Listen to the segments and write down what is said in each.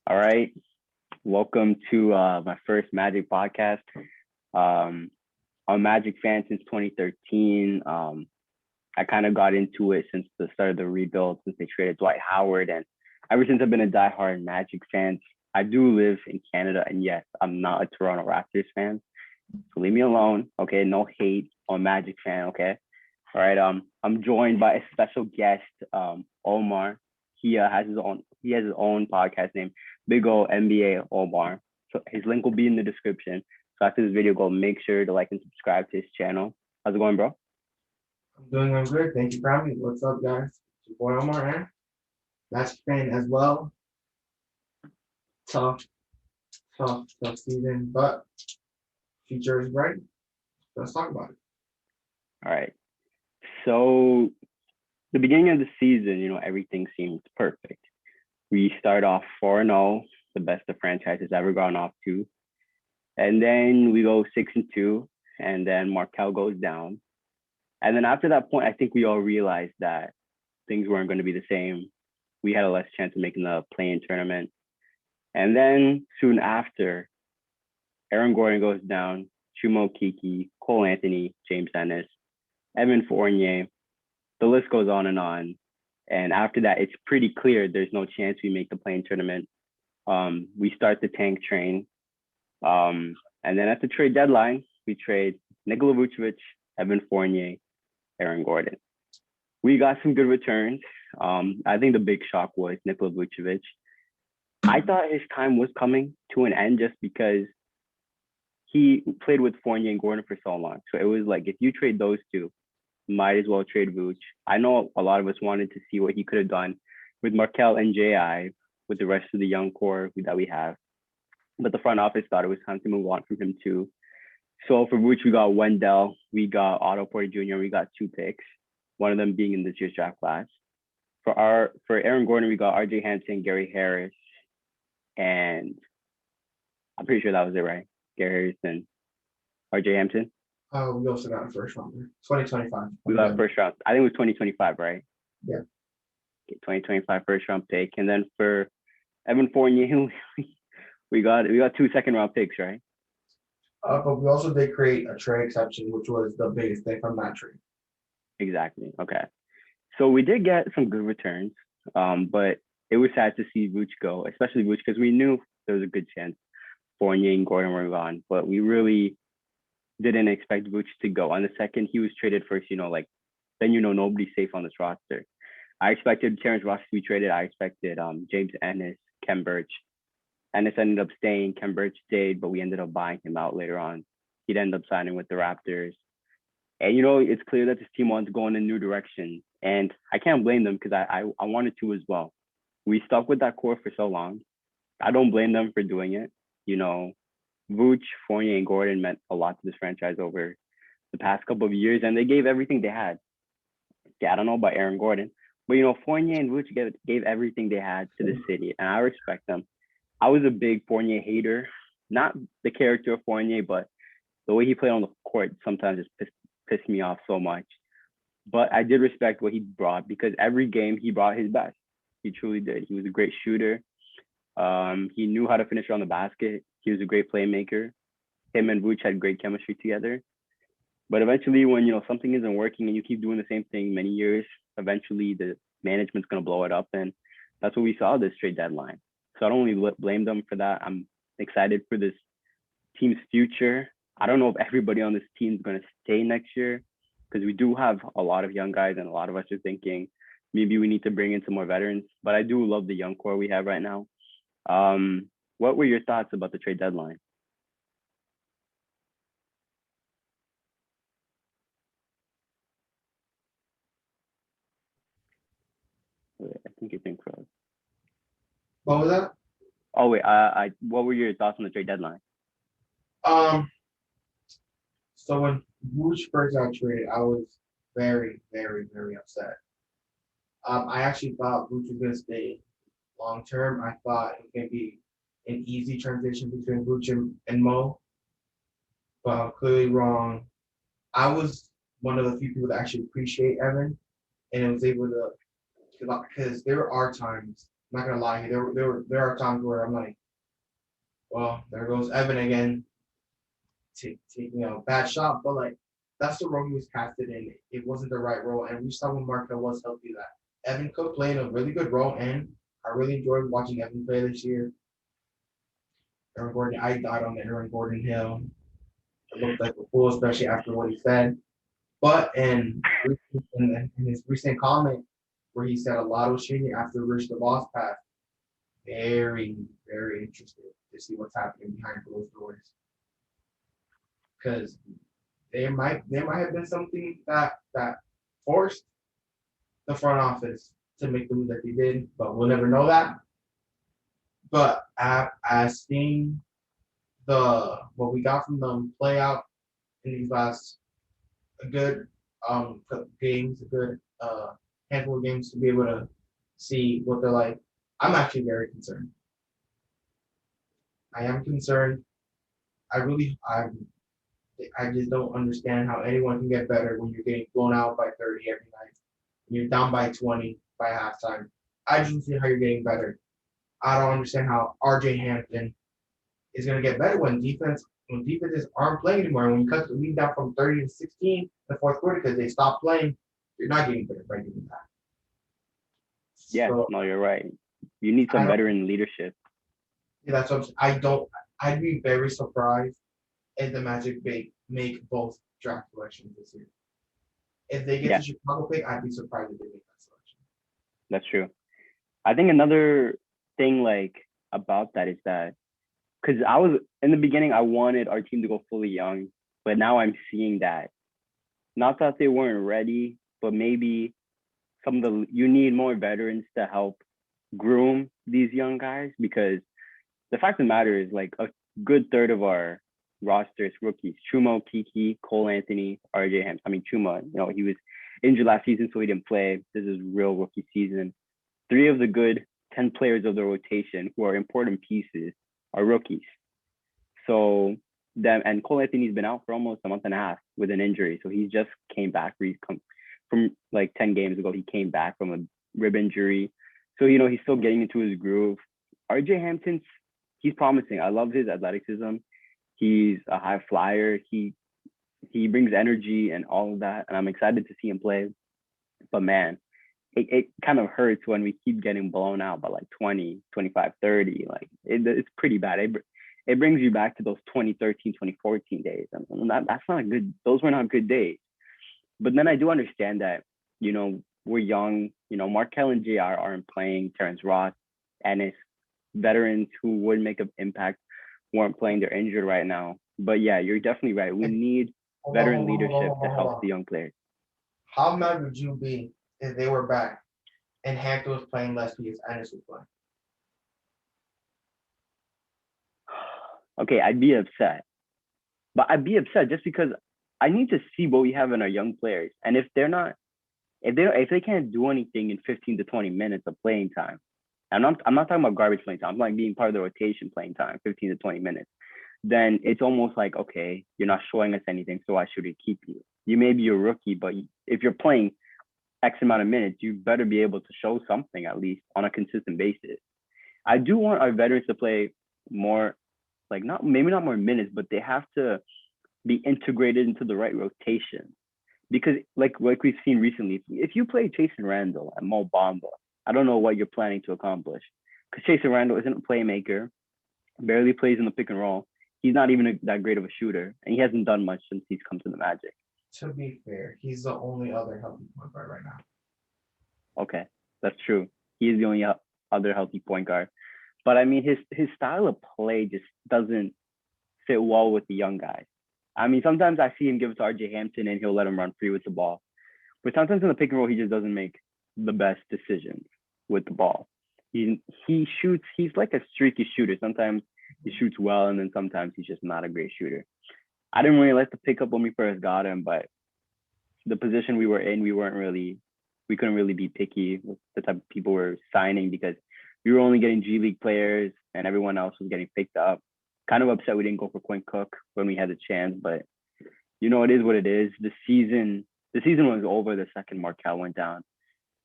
All right. Welcome to my first Magic podcast. Um, I'm a Magic fan since 2013. I kind of got into it since the start of the rebuild, since they traded Dwight Howard. And ever since I've been a diehard Magic fan, I do live in Canada. And yes, I'm not a Toronto Raptors fan. So leave me alone. Okay. No hate on Magic fan. Okay. All right. I'm joined by a special guest, Omar. He has his own podcast named Big O NBA Omar. So his link will be in the description. So after this video, go make sure to like and subscribe to his channel. How's it going, bro? I'm good. Thank you for having me. What's up, guys? It's your boy Omar, and Magic fan as well. Tough, tough season, but future is bright. Let's talk about it. All right. So the beginning of the season, everything seemed perfect. We start off 4-0, the best the franchise has ever gone off to. And then we go 6-2, and then Markel goes down. And then after that point, I think we all realized that things weren't going to be the same. We had a less chance of making the play-in tournament. And then soon after, Aaron Gordon goes down, Chuma Okeke, Cole Anthony, James Ennis, Evan Fournier. The list goes on and on. And after that, it's pretty clear there's no chance we make the play-in tournament. We start the tank train. And then at the trade deadline, we trade Nikola Vucevic, Evan Fournier, Aaron Gordon. We got some good returns. I think the big shock was Nikola Vucevic. I thought his time was coming to an end just because he played with Fournier and Gordon for so long. So it was like, if you trade those two, might as well trade Vooch. I know a lot of us wanted to see what he could have done with Markel and J.I., with the rest of the young core that we have. But the front office thought it was time to move on from him too. So for Vooch, we got Wendell, we got Otto Porter Jr., we got 2 picks, one of them being in this year's draft class. For Aaron Gordon, we got RJ Hampton, Gary Harris, and I'm pretty sure that was it, right? Gary Harris and RJ Hampton. We also got a first rounder, 2025. We got a first round. I think it was 2025, right? Yeah. Okay, 2025 first round pick. And then for Evan Fournier, we got 2 second round picks, right? But we also did create a trade exception, which was the biggest thing from that trade. Exactly. Okay. So we did get some good returns, but it was sad to see Vooch go, especially Vooch, because we knew there was a good chance Fournier and Gordon were gone, but we really didn't expect Vooch to go. On the second he was traded first, then nobody's safe on this roster. I expected Terrence Ross to be traded. I expected James Ennis, Kem Birch. Ennis ended up staying. Kem Birch stayed, but we ended up buying him out later on. He'd end up signing with the Raptors. And it's clear that this team wants to go in a new direction. And I can't blame them because I wanted to as well. We stuck with that core for so long. I don't blame them for doing it. Vooch, Fournier, and Gordon meant a lot to this franchise over the past couple of years, and they gave everything they had. Yeah, I don't know about Aaron Gordon, but Fournier and Vooch gave everything they had to the city, and I respect them. I was a big Fournier hater, not the character of Fournier, but the way he played on the court sometimes just pissed me off so much. But I did respect what he brought because every game he brought his best. He truly did. He was a great shooter. He knew how to finish around the basket. He was a great playmaker. Him and Vooch had great chemistry together. But eventually, when something isn't working and you keep doing the same thing many years, eventually the management's gonna blow it up, and that's what we saw this trade deadline. So I don't really blame them for that. I'm excited for this team's future. I don't know if everybody on this team is gonna stay next year because we do have a lot of young guys, and a lot of us are thinking maybe we need to bring in some more veterans. But I do love the young core we have right now. What were your thoughts about the trade deadline? Wait, I think it's incredible. What was that? Oh wait, what were your thoughts on the trade deadline? Um, so when Vooch first got traded, I was very, very, very upset. I actually thought Vooch was gonna stay long term. I thought it was gonna be an easy transition between Vooch and Mo, but I'm clearly wrong. I was one of the few people that actually appreciate Evan and was able to, because there are times not gonna lie, there are times where I'm like, well, there goes Evan again, taking a bad shot, but like that's the role he was casted in. It wasn't the right role, and we saw when Markel was healthy that Evan could play in a really good role, and I really enjoyed watching Evan play this year. Aaron Gordon, I died on the Aaron Gordon hill. It looked like a fool, especially after what he said. But in his recent comment, where he said a lot was changing after Rich DeVos passed, very, very interested to see what's happening behind closed doors. Because there might have been something that forced the front office to make the move that they did, but we'll never know that. But as seeing the what we got from them play out in these last a good games, a good handful of games to be able to see what they're like. I'm actually very concerned. I am concerned. I really I just don't understand how anyone can get better when you're getting blown out by 30 every night. When you're down by 20 by halftime. I just don't see how you're getting better. I don't understand how RJ Hampton is going to get better when defenses aren't playing anymore. When you cut the lead down from 30 to 16 in the fourth quarter because they stopped playing, you're not getting better by doing that. Yeah, So no, you're right. You need some veteran leadership. yeah, that's what I'd be very surprised if the Magic make both draft selections this year. If they get Yeah, the Chicago pick, I'd be surprised if they make that selection. that's true. I think another thing like about that is that because I was in the beginning, I wanted our team to go fully young, but now I'm seeing that not that they weren't ready, but maybe some of the you need more veterans to help groom these young guys because the fact of the matter is like a good third of our roster is rookies. Chuma, Kiki, Cole Anthony, RJ Hampton. I mean Chuma, he was injured last season, so he didn't play. This is real rookie season. 3 of the good 10 players of the rotation who are important pieces are rookies. So them and Cole Anthony's been out for almost a month and a half with an injury. So he just came back. He's come from like 10 games ago. He came back from a rib injury. So he's still getting into his groove. RJ Hampton's he's promising. I love his athleticism. He's a high flyer. He brings energy and all of that. And I'm excited to see him play. But man, it kind of hurts when we keep getting blown out by like 20, 25, 30. Like it's pretty bad. It brings you back to those 2013, 2014 days. And that's not good. Those were not good days. But then I do understand that, we're young. Markel and JR aren't playing. Terrence Ross, Ennis, veterans who would make an impact weren't playing. They're injured right now. But yeah, you're definitely right. We need veteran leadership to help the young players. How mad would you be if they were back and Hampton was playing less because Ennis was playing? Okay, I'd be upset. But I'd be upset just because I need to see what we have in our young players. And if they can't do anything in 15 to 20 minutes of playing time, I'm not talking about garbage playing time. I'm like being part of the rotation playing time, 15 to 20 minutes. Then it's almost like, okay, you're not showing us anything, so why should we keep you? You may be a rookie, but if you're playing X amount of minutes, you better be able to show something at least on a consistent basis. I do want our veterans to play more, like maybe not more minutes, but they have to be integrated into the right rotation. Because like we've seen recently, if you play Chasson Randle and Mo Bamba, I don't know what you're planning to accomplish. Because Chasson Randle isn't a playmaker, barely plays in the pick and roll. He's not even that great of a shooter, and he hasn't done much since he's come to the Magic. To be fair, he's the only other healthy point guard right now. Okay, that's true. He is the only other healthy point guard. But I mean, his style of play just doesn't fit well with the young guys. I mean, sometimes I see him give it to RJ Hampton and he'll let him run free with the ball. But sometimes in the pick and roll, he just doesn't make the best decisions with the ball. He shoots, he's like a streaky shooter. Sometimes he shoots well, and then sometimes he's just not a great shooter. I didn't really like the pickup when we first got him, but the position we were in, we couldn't really be picky with the type of people we're signing because we were only getting G League players and everyone else was getting picked up. Kind of upset we didn't go for Quinn Cook when we had the chance, but it is what it is. The season was over the second Markel went down.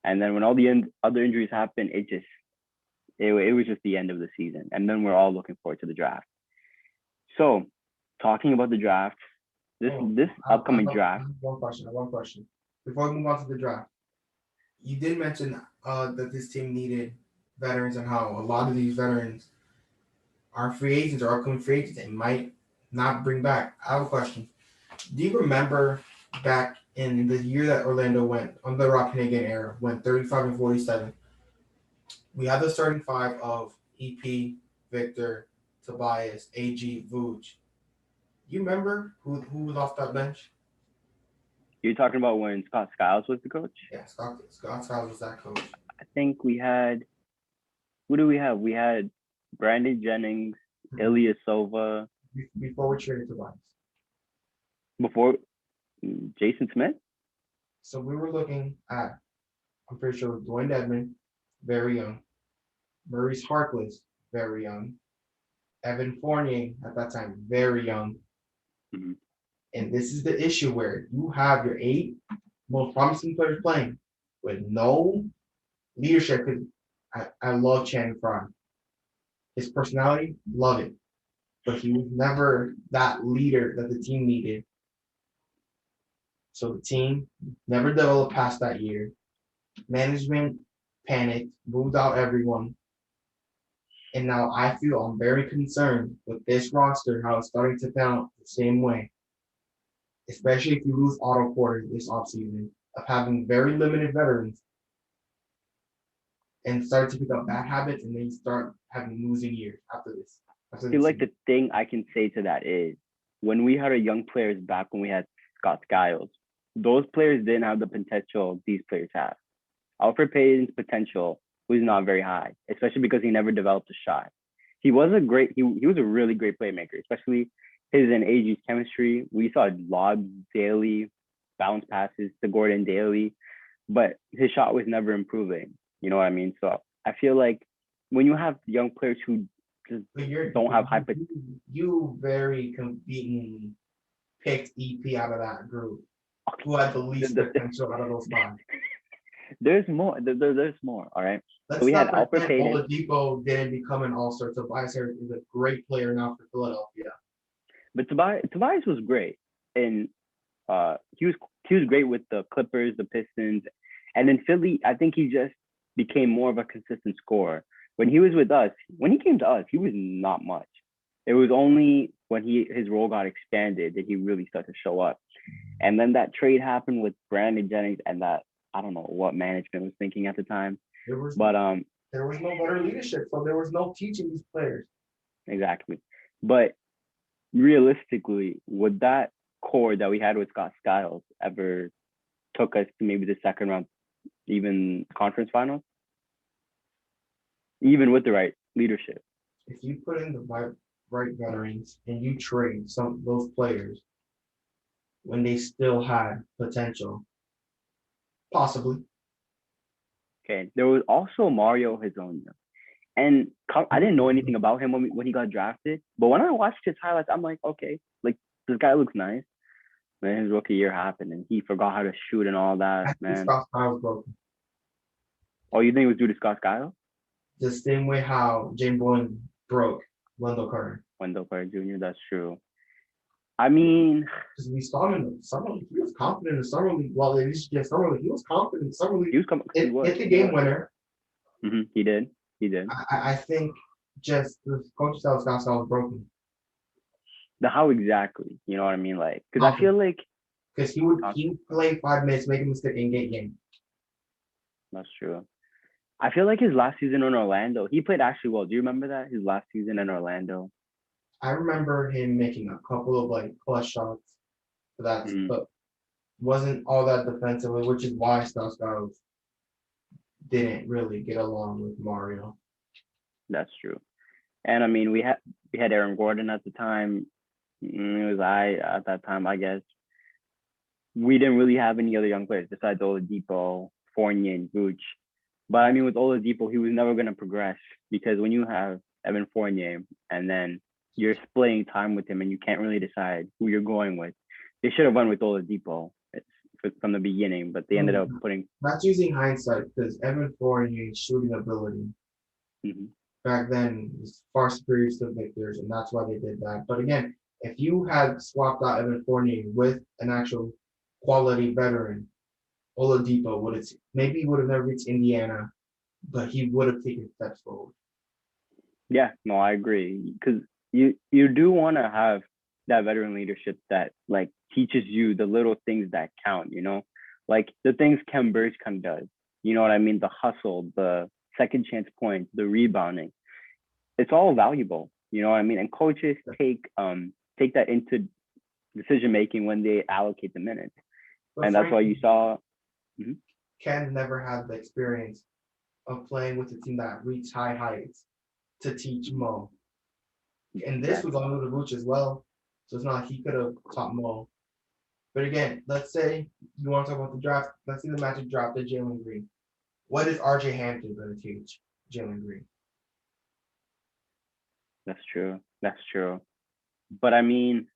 And then when all the other injuries happened, it was just the end of the season, and then we're all looking forward to the draft. So, talking about the draft, this upcoming draft. I have one question. One question. Before we move on to the draft, you did mention that this team needed veterans and how a lot of these veterans are free agents or upcoming free agents and might not bring back. I have a question. Do you remember back in the year that Orlando went on the Rob Hennigan era, went 35 and 47? We had the starting five of EP, Victor, Tobias, AG, Vooch. You remember who was off that bench? You're talking about when Scott Skiles was the coach? Yeah, Scott Skiles was that coach. I think we had, who do we have? We had Brandon Jennings, Ilyasova. Before we traded Tobias. Before Jason Smith? So we were looking at, I'm pretty sure, Dwayne Dedmon, very young. Maurice Harkless, very young. Evan Fournier, at that time, very young. Mm-hmm. And this is the issue where you have your 8 most promising players playing with no leadership. I love Channing Frye. His personality, love it. But he was never that leader that the team needed. So the team never developed past that year. Management panicked, moved out everyone. And now I feel I'm very concerned with this roster, how it's starting to pan out the same way. Especially if you lose Otto Porter this offseason, of having very limited veterans and start to pick up bad habits, and then you start having losing years after this. I feel like the thing I can say to that is when we had our young players back when we had Scott Skiles, those players didn't have the potential these players have. Alfred Payton's potential was not very high, especially because he never developed a shot. He was a really great playmaker, especially his and AG's chemistry. We saw lobs daily, bounce passes to Gordon daily, but his shot was never improving. You know what I mean? So I feel like when you have young players who just don't have high potential. You very conveniently picked EP out of that group. Who had the least potential out of those 5? There's more. There's more. All right. Let's so we had Alfred Payton. Oladipo didn't become an all-star. Tobias Harris is a great player now for Philadelphia. But Tobias was great, and he was great with the Clippers, the Pistons, and in Philly. I think he just became more of a consistent scorer. When he was with us, when he came to us, he was not much. It was only when his role got expanded that he really started to show up. And then that trade happened with Brandon Jennings, and that I don't know what management was thinking at the time. There was no better leadership, so there was no teaching these players. Exactly. But realistically, would that core that we had with Scott Skiles ever took us to maybe the second round, even conference finals? Even with the right leadership. If you put in the right veterans and you trade some of those players when they still had potential, possibly. Okay, there was also Mario Hezonja. And I didn't know anything about him when he got drafted. But when I watched his highlights, I'm like, okay, like this guy looks nice. Then his rookie year happened and he forgot how to shoot and all that, man. Scott Skiles broken. Oh, you think it was due to Scott Skiles? The same way how James Bowen broke Wendell Carter. Wendell Carter Jr., that's true. I mean, because we saw him in the summer league. He was confident in the summer league. Well, at least summer league, he was confident in the summer league. He hit the game winner. Mm-hmm. He did. I think just the coach Scott Skiles was broken. How exactly? You know what I mean? Like, because I feel like he would play 5 minutes, make a mistake, and get game. That's true. I feel like his last season in Orlando, he played actually well. Do you remember that? His last season in Orlando? I remember him making a couple of clutch shots, but wasn't all that defensively, which is why Scott Skiles didn't really get along with Mario. That's true. And I mean, we had Aaron Gordon at the time. It was at that time, I guess. We didn't really have any other young players besides Oladipo, Fournier, and Vooch. But I mean, with Oladipo, he was never going to progress because when you have Evan Fournier and then you're splitting time with him and you can't really decide who you're going with, they should have went with Oladipo from the beginning, but they ended up putting. That's using hindsight because Evan Fournier's shooting ability Mhm. back then was far superior to Victor's, and that's why they did that. But again, if you had swapped out Evan Fournier with an actual quality veteran, Oladipo would have maybe he would have never reached Indiana, but he would have taken steps forward. Yeah, no, I agree. Because you do want to have that veteran leadership that like teaches you the little things that count, like the things Ken Bergkamp does. You know what I mean? The hustle, the second chance points, the rebounding. It's all valuable. You know what I mean? And coaches take that into decision making when they allocate the minutes. But And that's why you frankly, saw. Mhm. Ken never had the experience of playing with a team that reached high heights to teach Mo. And this was Exactly. on the Vooch as well. So it's not like he could have taught Mo. But again, let's say you want to talk about the draft. Let's see the Magic drafted Jalen Green. What is RJ Hampton going to teach Jalen Green? That's true. That's true. But I mean,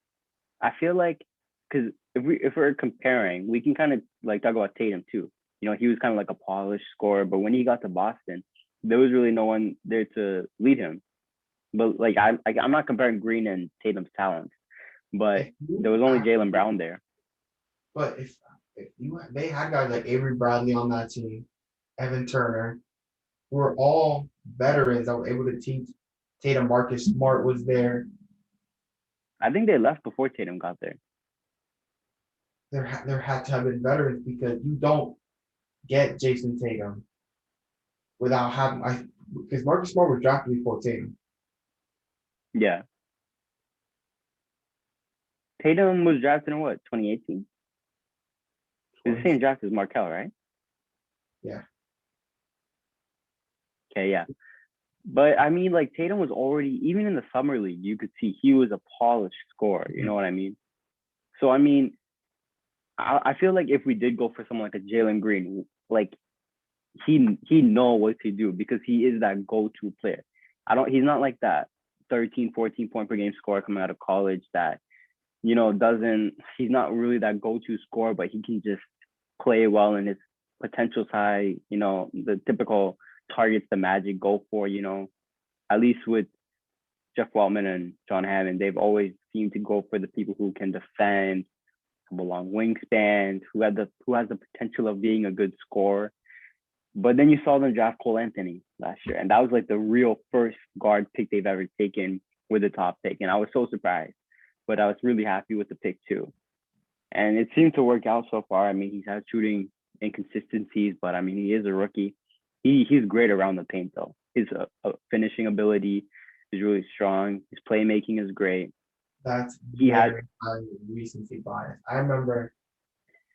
I feel like because if we're comparing, we can kind of like talk about Tatum too. He was kind of like a polished scorer, but when he got to Boston, there was really no one there to lead him. But like I'm not comparing Green and Tatum's talent, but If there you was only act, Jalen Brown there. but if you they had guys like Avery Bradley on that team, Evan Turner, who were all veterans that were able to teach Tatum. Marcus Smart was there. I think they left before Tatum got there. There had to have been veterans because you don't get Jason Tatum without having I because Marcus Smart was drafted before Tatum. Yeah, Tatum was drafted in what 2018. It's the same draft as Markel, right? Yeah. Okay, yeah. But I mean, like Tatum was already even in the summer league, you could see he was a polished scorer. You know what I mean? So I mean, I feel like if we did go for someone like a Jalen Green, like he know what to do because he is that go-to player. He's not like that 13, 14 point per game scorer coming out of college that, doesn't he's not really that go-to scorer, but he can just play well and his potential's high, the typical targets the Magic go for, at least with Jeff Waltman and John Hammond, they've always seemed to go for the people who can defend, have a long wingspan, who has the potential of being a good scorer. But then you saw them draft Cole Anthony last year, and that was like the real first guard pick they've ever taken with the top pick, and I was so surprised. But I was really happy with the pick too, and it seemed to work out so far. I mean, he's had shooting inconsistencies, but I mean, he is a rookie. He's great around the paint though. His finishing ability is really strong. His playmaking is great. That's He has, very high recency bias. I remember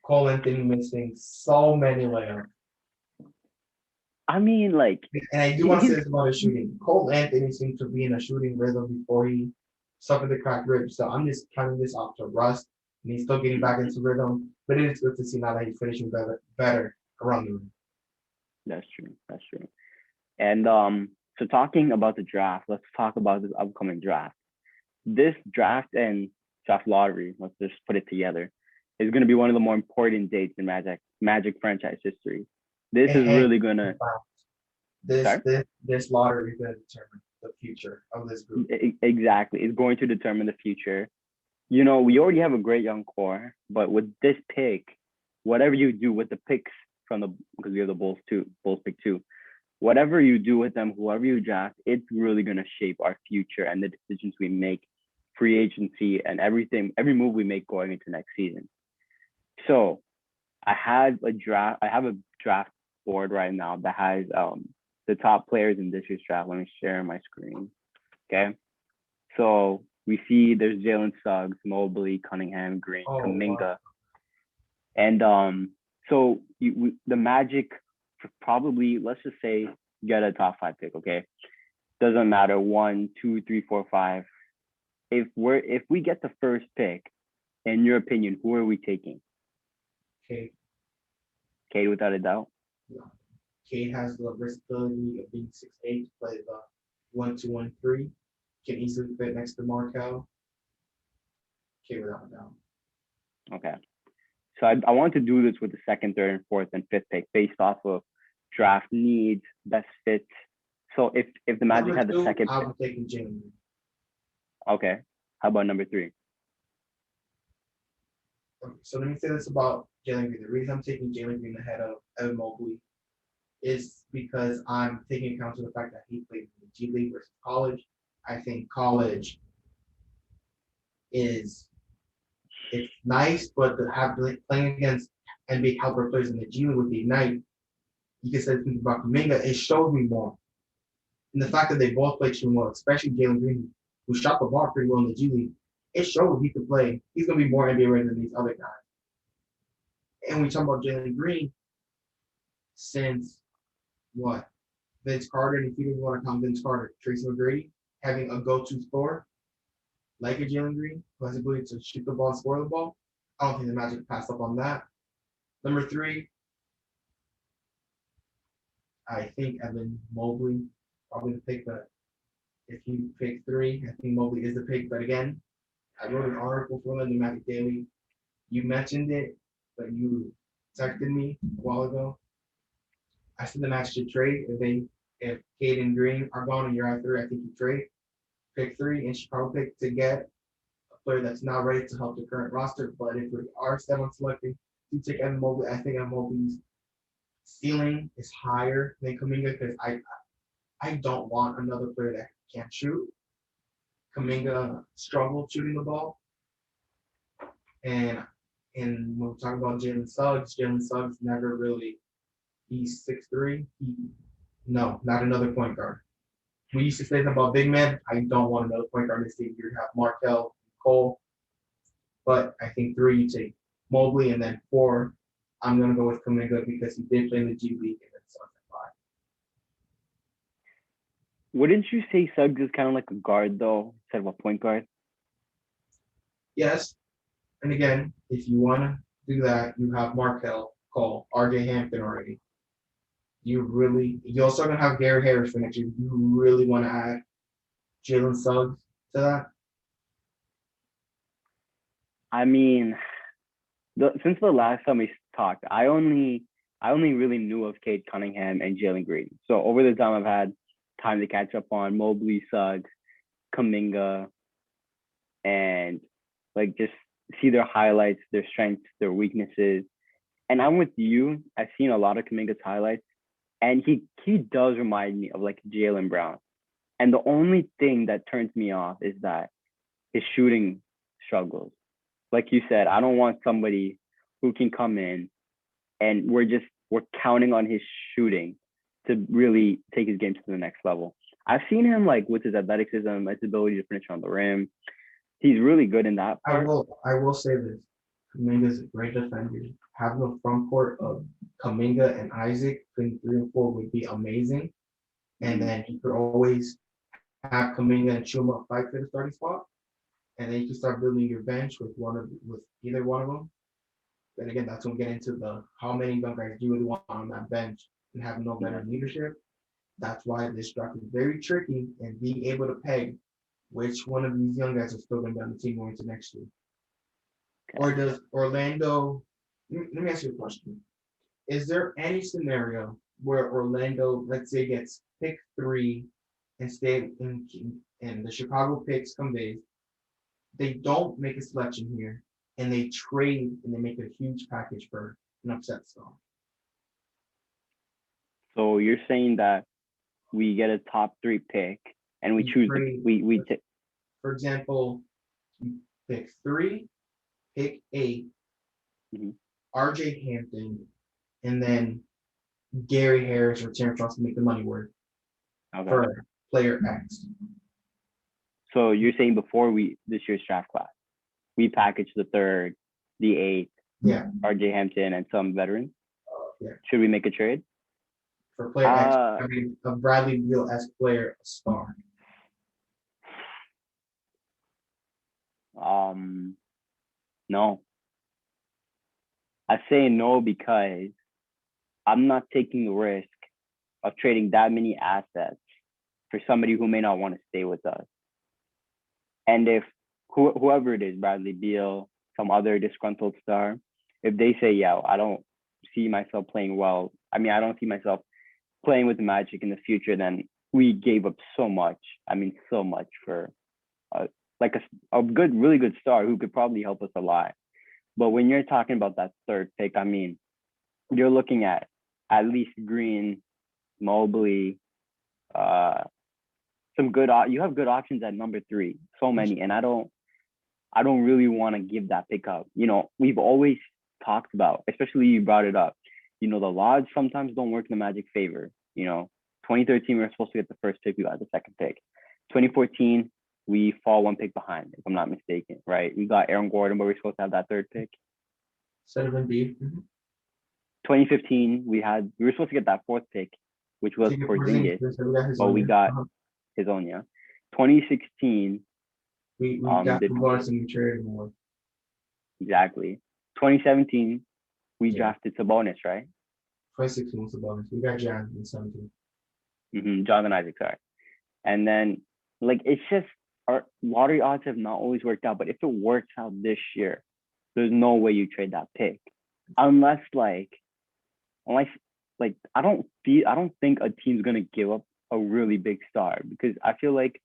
Cole Anthony missing so many layups. I mean, like And I do want to say he's this about his shooting. Cole Anthony seems to be in a shooting rhythm before he suffered the cracked ribs. So I'm just counting this off to rust, and he's still getting back into rhythm. But it is good to see now that he's finishing better around the rim. that's true. That's true. And so talking about the draft, let's talk about this upcoming draft. This draft and draft lottery, let's just put it together, is going to be one of the more important dates in Magic franchise history. This is And really gonna. this Sorry. this lottery is going to determine the future of this group. Exactly, it's going to determine the future. We already have a great young core, but with this pick, whatever you do with the picks from the because we have the Bulls pick too. Whatever you do with them, whoever you draft, it's really gonna shape our future and the decisions we make, free agency and everything, every move we make going into next season. So I have a draft board right now that has the top players in this year's draft. Let me share my screen. Okay. So we see there's Jalen Suggs, Mobley, Cunningham, Green, Oh, wow. Kaminga, and so the Magic probably let's just say get a top five pick. Okay, doesn't matter 1, 2, 3, 4, 5. If we get the first pick, in your opinion, who are we taking? Okay. Cade, without a doubt. Cade has the versatility of being 6'8", play the 1-2-1-3. Can easily fit next to Markel. Cade without a doubt. Okay. So I want to do this with the second, third, and fourth and fifth pick based off of draft needs, best fits. So if the Magic Number had the 2, second I pick, was taking Jalen Green. okay. How about number 3? Okay, so let me say this about Jalen Green. The reason I'm taking Jalen Green ahead of Evan Mobley is because I'm taking account of the fact that he played in the G League versus college. I think college is it's nice, but to have playing against NBA caliber players in the G League with the Ignite, you can say things about Kuminga, it showed me more. And the fact that they both played extremely well, especially Jalen Green, who shot the ball pretty well in the G League, it showed he could play. He's going to be more NBA ready than these other guys. And we talk about Jalen Green, since what? Vince Carter, and if you didn't want to count Vince Carter, Tracy McGrady, having a go-to scorer like a Jalen Green, who has the ability to shoot the ball and score the ball. I don't think the Magic passed up on that. Number 3, I think Evan Mobley, probably the pick, but if you pick 3, I think Mobley is the pick. But again, I wrote an article for the Magic Daily. You mentioned it, but you texted me a while ago. I said the Magic should trade if Cade and Green are gone and you're at 3. I think you trade pick 3 and Chicago pick to get a player that's not ready to help the current roster. But if we are set on selecting to take Evan Mobley, I think Evan Mobley's ceiling is higher than Kuminga because I don't want another player that can't shoot. Kuminga struggled shooting the ball. And when we're talking about Jalen Suggs never really, he's 6'3". No, not another point guard. We used to say that about big men. I don't want another point guard this team. You have Markel, Cole. But I think 3, you take Mobley, and then 4, I'm going to go with Kuminga because he did play in the G League and then Suggs at 5. Wouldn't you say Suggs is kind of like a guard though, instead of a point guard? Yes. And again, if you want to do that, you have Markel, Cole, RJ Hampton already. You're also going to have Gary Harris for next year. You really want to add Jalen Suggs to that? I mean, since the last time we talked, I only really knew of Cade Cunningham and Jalen Green. So over the time I've had time to catch up on Mobley, Suggs, Kuminga, and like just see their highlights, their strengths, their weaknesses. And I'm with you. I've seen a lot of Kuminga's highlights, and he does remind me of like Jaylen Brown. And the only thing that turns me off is that his shooting struggles. Like you said, I don't want somebody who can come in and we're counting on his shooting to really take his game to the next level. I've seen him like with his athleticism, his ability to finish on the rim. He's really good in that part. I will say this. Kuminga is a great defender. Having a front court of Kuminga and Isaac in 3 and 4 would be amazing. And then you could always have Kuminga and Chuma fight for the starting spot. And then you can start building your bench with either one of them. And again, that's when we get into the how many young guys do you really want on that bench and have no better leadership. That's why this draft is very tricky and being able to peg which one of these young guys are still going to be on the team going into next year. Okay. Or does Orlando? Let me ask you a question. Is there any scenario where Orlando, let's say, gets pick 3 and stay in the Chicago picks conveys? They don't make a selection here, and they trade and they make a huge package for an upset song. So you're saying that we get a top 3 pick and we choose for example, you pick 3, pick 8, RJ Hampton, and then Gary Harris or Terrence Ross to make the money work for player X. So you're saying before this year's draft class, we package the 3rd, the 8th, RJ Hampton, and some veterans? Yeah. Should we make a trade? For player X, I mean, a Bradley Beal-esque player, a star. No. I say no because I'm not taking the risk of trading that many assets for somebody who may not want to stay with us. And if whoever it is, Bradley Beal, some other disgruntled star, if they say, yeah, I don't see myself playing well, I mean, I don't see myself playing with the Magic in the future, then we gave up so much. I mean, so much for like a good, really good star who could probably help us a lot. But when you're talking about that third pick, I mean, you're looking at least Green, Mobley, uh, some good. You have good options at number three, so many, and I don't really want to give that pick up. You know, we've always talked about, especially you brought it up. You know, the odds sometimes don't work in the Magic favor. You know, 2013 we were supposed to get the first pick, we got the second pick. 2014 we fall one pick behind, if I'm not mistaken, right? We got Aaron Gordon, but we're supposed to have that third pick. Instead of Embiid. 2015 we were supposed to get that fourth pick, which was Porzingis, but we got his own, yeah. 2016 we got the bonus and we traded more. Exactly. 2017 we drafted Sabonis, right? 2016 was Sabonis. We got John in 17. Jonathan Isaac, sorry. And then like it's just our lottery odds have not always worked out, but if it works out this year, there's no way you trade that pick. Unless like I don't think a team's gonna give up a really big star, because I feel like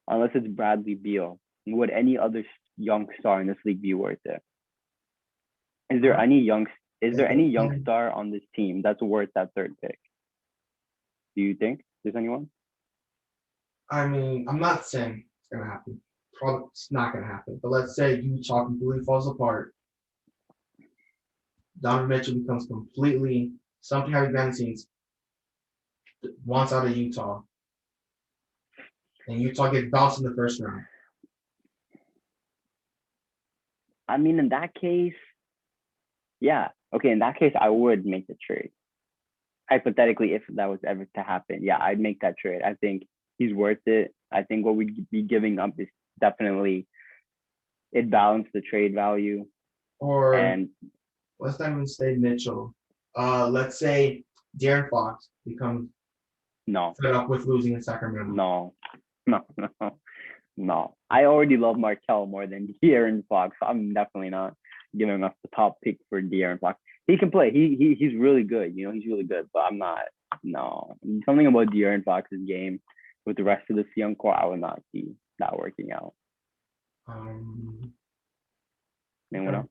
unless it's Bradley Beal, would any other young star in this league be worth it? Is there any young star on this team that's worth that third pick? Do you think there's anyone? I mean, I'm not saying it's gonna happen. Probably it's not gonna happen. But let's say Utah completely falls apart. Donovan Mitchell becomes completely something having behind the scenes, wants out of Utah, and Utah gets bounced in the first round. I mean, in that case, yeah. Okay, in that case, I would make the trade. Hypothetically, if that was ever to happen, yeah, I'd make that trade. I think he's worth it. I think what we'd be giving up is definitely, it balanced the trade value. And let's not even say Mitchell. Let's say De'Aaron Fox becomes fed up with losing in Sacramento. No. I already love Markelle more than De'Aaron Fox. I'm definitely not giving up the top pick for De'Aaron Fox. He can play. He's really good. You know, he's really good. But I'm not. No, something about De'Aaron Fox's game with the rest of this young core, I would not see that working out. Anyone else?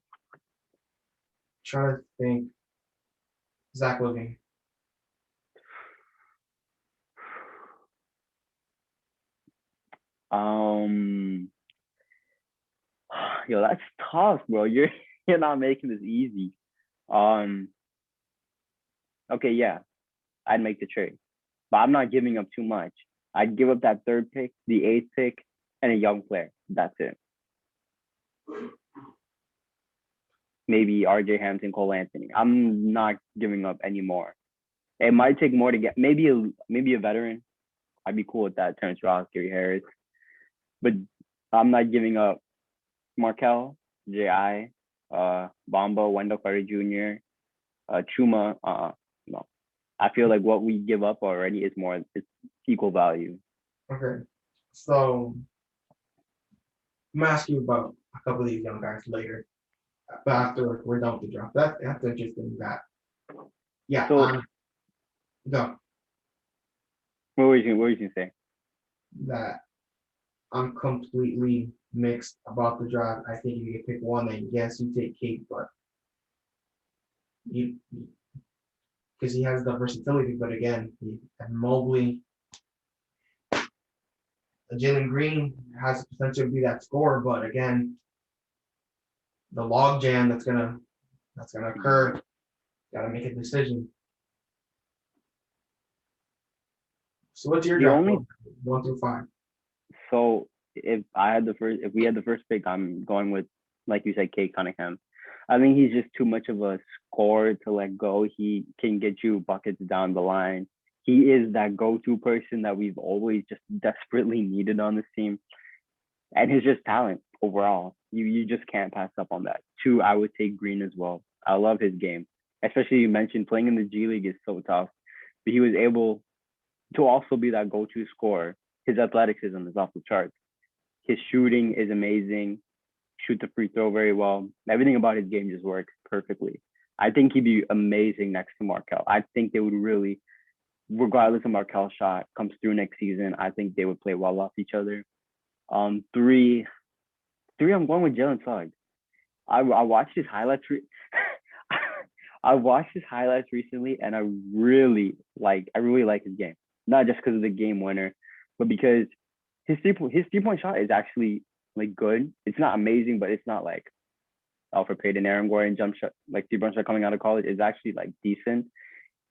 Trying to think. Zach LaVine. Yo, that's tough, bro. You're not making this easy. Okay, yeah, I'd make the trade, but I'm not giving up too much. I'd give up that third pick, the eighth pick, and a young player. That's it. Maybe RJ Hampton, Cole Anthony. I'm not giving up any more. It might take more to get maybe a veteran. I'd be cool with that. Terrence Ross, Gary Harris, but I'm not giving up Markelle, J.I., Bamba, Wendell Carter Jr., Chuma. No, I feel like what we give up already is it's equal value. Okay, so I'm gonna ask you about a couple of these young guys later, but after we're done with the draft. That's interesting. That yeah. So go. What were you gonna say? That I'm completely mixed about the draft. I think if you can pick one, then yes, you take Kate, but because he has the versatility. But again, he had Mobley. Jalen Green has the potential to be that scorer, but again, the log jam that's gonna occur. Got to make a decision. So what's your draft? 1 through 5. So if we had the first pick, I'm going with, like you said, Cade Cunningham. I think he's just too much of a scorer to let go. He can get you buckets down the line. He is that go-to person that we've always just desperately needed on this team. And his just talent overall. You just can't pass up on that. 2, I would take Green as well. I love his game. Especially you mentioned playing in the G League is so tough. But he was able to also be that go-to scorer. His athleticism is off the charts. His shooting is amazing. Shoot the free throw very well. Everything about his game just works perfectly. I think he'd be amazing next to Markelle. I think they would really regardless of Markel's shot, comes through next season, I think they would play well off each other. Three, I'm going with Jalen Suggs. I watched his highlights. I watched his highlights recently, and I really like his game. Not just because of the game winner, but because his 3 point shot is actually like good. It's not amazing, but it's not like Alfred Payton, Aaron Gordon jump shot, like 3 point shot coming out of college is actually like decent.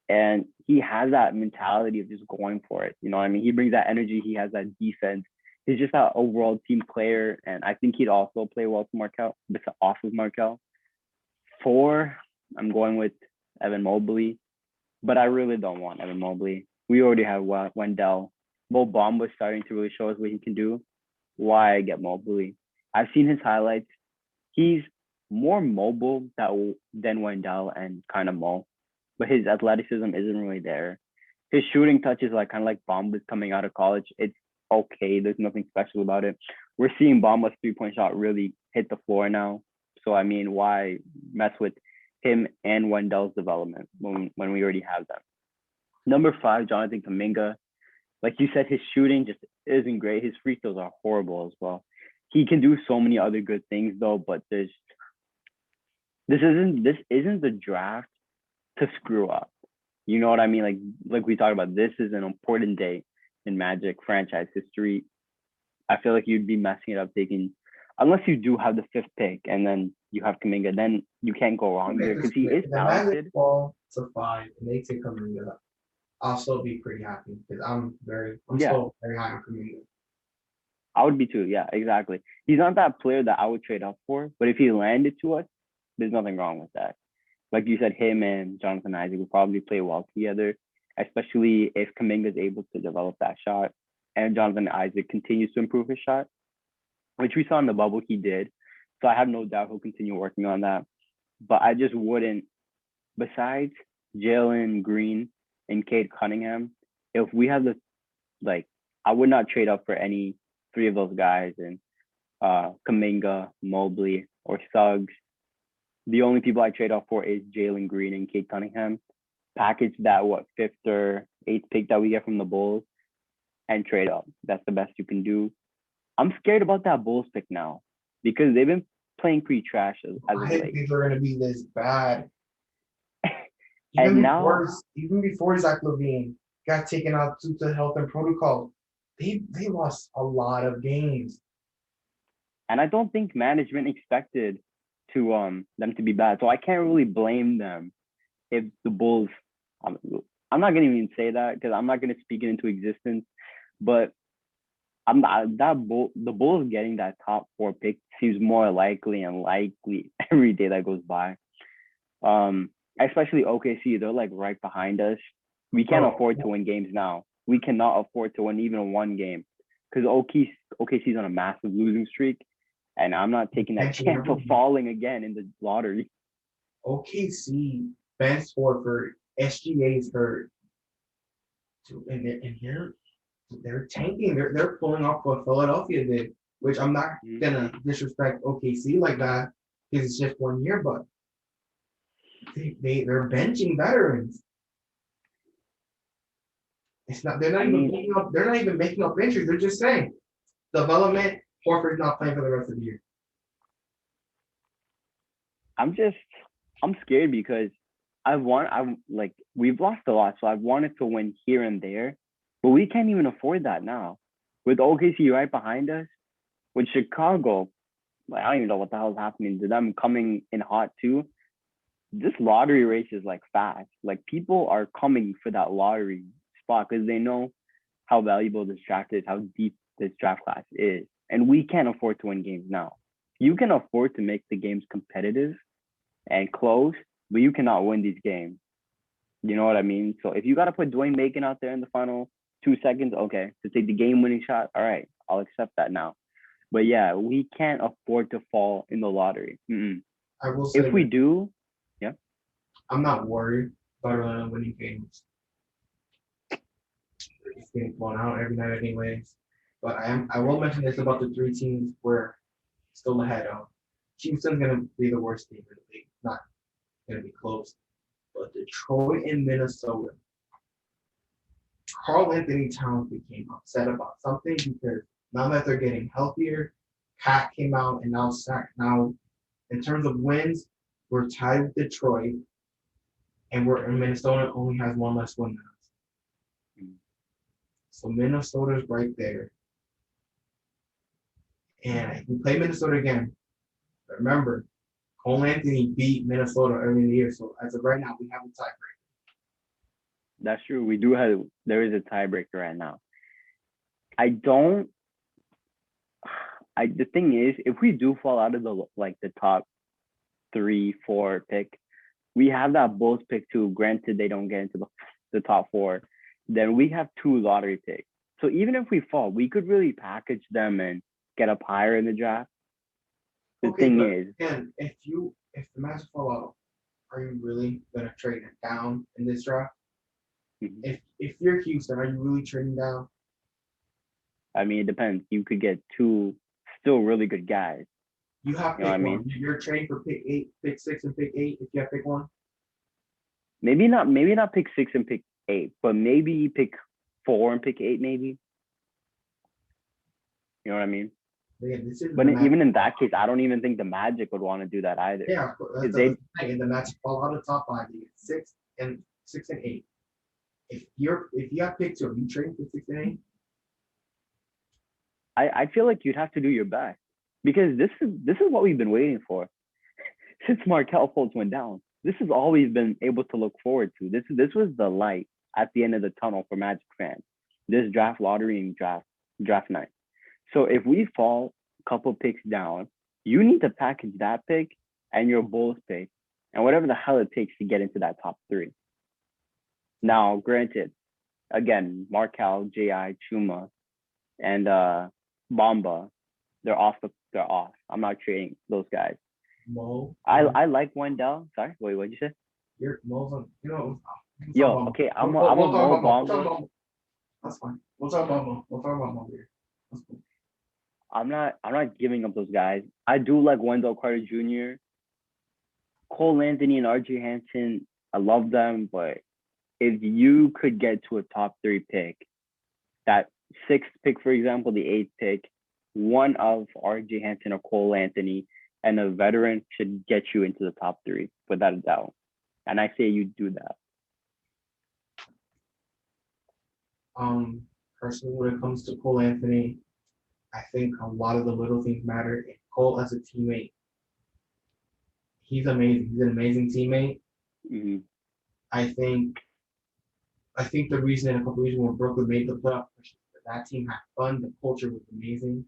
And he has that mentality of just going for it. You know what I mean? He brings that energy. He has that defense. He's just that overall team player. And I think he'd also play well to Markel, but off of Markel. Four, I'm going with Evan Mobley, but I really don't want Evan Mobley. We already have Wendell. Mo Bamba starting to really show us what he can do. Why get Mobley? I've seen his highlights. He's more mobile than Wendell and kind of Mo, but his athleticism isn't really there. His shooting touch is like kind of like Bamba's coming out of college. It's okay. There's nothing special about it. We're seeing Bamba's 3 point shot really hit the floor now. So I mean, why mess with him and Wendell's development when we already have them? Number 5, Jonathan Kuminga. Like you said, his shooting just isn't great. His free throws are horrible as well. He can do so many other good things though, but this isn't the draft to screw up. You know what I mean? Like we talked about, this is an important day in Magic franchise history. I feel like you'd be messing it up taking, unless you do have the 5th pick and then you have Kuminga, then you can't go wrong there because he is talented. The Magic fall to 5 and they take Kuminga, I'll still be pretty happy because I'm still very high on Kuminga. I would be too. Yeah, exactly. He's not that player that I would trade up for, but if he landed to us, there's nothing wrong with that. Like you said, him and Jonathan Isaac would probably play well together, especially if Kuminga is able to develop that shot and Jonathan Isaac continues to improve his shot, which we saw in the bubble he did. So I have no doubt he'll continue working on that. But I just wouldn't, besides Jalen Green and Cade Cunningham, if we have I would not trade up for any 3 of those guys, and Kuminga, Mobley, or Suggs. The only people I trade off for is Jalen Green and Cade Cunningham. Package that 5th or 8th pick that we get from the Bulls and trade up. That's the best you can do. I'm scared about that Bulls pick now because they've been playing pretty trash as of late. I didn't think they're going to be this bad. Even before Zach LaVine got taken out due to health and protocol, they lost a lot of games. And I don't think management expected them to be bad. So I can't really blame them if the Bulls, I'm not going to even say that because I'm not going to speak it into existence, but the Bulls getting that top 4 pick seems more likely and likely every day that goes by. Especially OKC, they're like right behind us. We can't afford to win games now. We cannot afford to win even 1 game because OKC's on a massive losing streak, and I'm not taking that chance of falling again in the lottery. OKC, Ben Horford, SGA's hurt, and here they're tanking. They're pulling off what Philadelphia did, which I'm not gonna disrespect OKC like that because it's just 1 year, but they're benching veterans. It's not. They're not even making up injuries. They're just saying development. Horford's not playing for the rest of the year. I'm scared because we've lost a lot, so I've wanted to win here and there, but we can't even afford that now. With OKC right behind us, with Chicago, I don't even know what the hell is happening to them coming in hot too. This lottery race is fast. People are coming for that lottery spot because they know how valuable this draft is, how deep this draft class is. And we can't afford to win games now. You can afford to make the games competitive and close, but you cannot win these games. You know what I mean? So if you got to put Dwayne Bacon out there in the final 2 seconds, okay, to take the game-winning shot, all right, I'll accept that now. But yeah, we can't afford to fall in the lottery. I will say if we do, yeah. I'm not worried about winning games. It's getting blown out every night anyways. But I will mention this about the 3 teams we're still ahead of. Houston's gonna be the worst team in the league. Not gonna be close. But Detroit and Minnesota. Carl Anthony Towns became upset about something because now that they're getting healthier, Cat came out and now in terms of wins, we're tied with Detroit, and we're in Minnesota only has one less win than us. So Minnesota's right there. And if we play Minnesota again, remember, Cole Anthony beat Minnesota early in the year. So as of right now, we have a tiebreaker. That's true. We do have, there is a tiebreaker right now. The thing is, if we do fall out of the top 3, 4 pick, we have that Bulls pick too. Granted, they don't get into the top 4. Then we have 2 lottery picks. So even if we fall, we could really package them and get up higher in the draft. The thing is, again, if the Magic fall out, are you really gonna trade it down in this draft? Mm-hmm. If you're Houston, are you really trading down? I mean, it depends. You could get 2 still really good guys. You have pick one. You're trading for pick 8, pick 6, and pick 8 if you have pick 1. Maybe not pick 6 and pick 8, but maybe pick 4 and pick 8, maybe. You know what I mean? But even in that case, I don't even think the Magic would want to do that either. Yeah, that's the thing. And the Magic fall out of the top 5, you get 6 and 8. If you have pick 2, are you trading for 6 and 8? I feel like you'd have to do your best because this is what we've been waiting for since Markelle Fultz went down. This has always been able to look forward to. This was the light at the end of the tunnel for Magic fans. This draft lottery and draft night. So if we fall a couple picks down, you need to package that pick and your Bulls pick and whatever the hell it takes to get into that top 3. Now, granted, again, Markelle, J.I., Chuma, and Bamba, they're off. I'm not trading those guys. Mo. I like Wendell. Sorry, wait, what'd you say? Mo's Yo, okay, I'm a Mo Bamba. That's fine. We'll talk about Mo here. That's cool. I'm not giving up those guys. I do like Wendell Carter Jr., Cole Anthony, and RJ Hampton. I love them, but if you could get to a top 3 pick, that 6th pick, for example, the 8th pick, one of RJ Hampton or Cole Anthony and a veteran should get you into the top 3 without a doubt. And I say you do that. Personally, when it comes to Cole Anthony, I think a lot of the little things matter. And Cole as a teammate, he's amazing. He's an amazing teammate. Mm-hmm. I think the reason in a couple of years when Brooklyn made the playoff, that team had fun. The culture was amazing.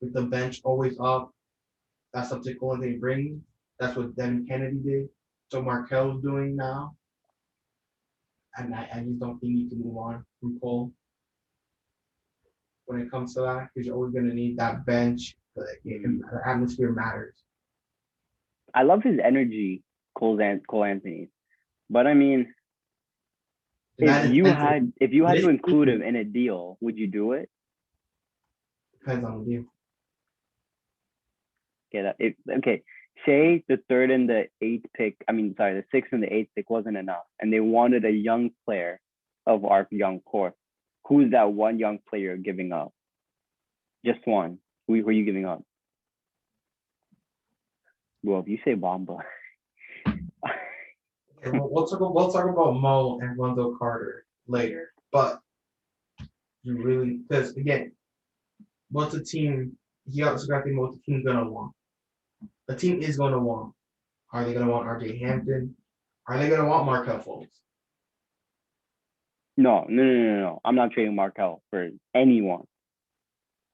With the bench always up, that's something Cole Anthony brings. That's what Devin Kennedy did. So Markelle's doing now. And I just don't think you can move on from Cole when it comes to that, because you're always going to need that bench. The atmosphere matters. I love his energy, Cole Anthony. But I mean, if you had to include him in a deal, would you do it? Depends on the deal. Okay. Say the 3rd and the 8th pick. The 6th and the 8th pick wasn't enough, and they wanted a young player of our young core. Who's that one young player giving up? Just one. Who are you giving up? Well, if you say Bamba. We'll talk about Mo and Wendell Carter later, but you really, because again, what's a team? You also got to think what the team's gonna want. The team is gonna want. Are they gonna want RJ Hampton? Are they gonna want Markelle Fultz? No. I'm not trading Markelle for anyone.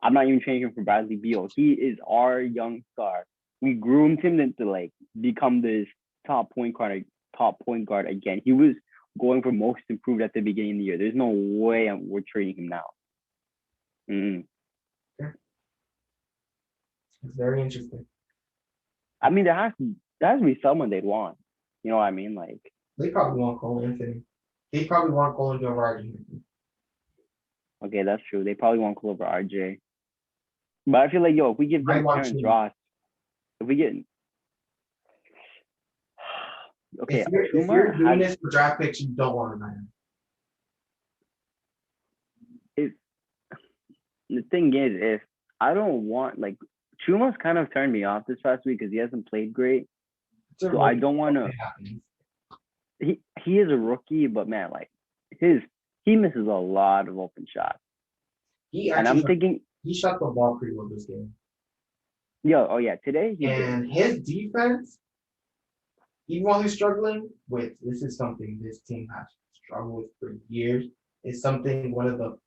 I'm not even trading him for Bradley Beal. He is our young star. We groomed him to become this top point guard again. He was going for most improved at the beginning of the year. There's no way we're trading him now. Mm-hmm. Okay. It's very interesting. I mean, there has to be someone they'd want. You know what I mean? They probably want Cole Anthony. They probably want Cole Anthony over RJ. Okay, that's true. They probably want Cole over RJ. But I feel like, if we give them Terrence Ross, if we get... Okay, if you're doing this for draft picks, you don't want to man. It, the thing is, if I don't want like Chuma's kind of turned me off this past week because he hasn't played great. It's a So I rookie. don't want to. It happens. He is a rookie, but man, like his he misses a lot of open shots, He and actually I'm thinking, he shot the ball pretty well this game. oh yeah, today he did. And his defense, even while he's struggling with, this is something this team has struggled with for years. It's something, one of the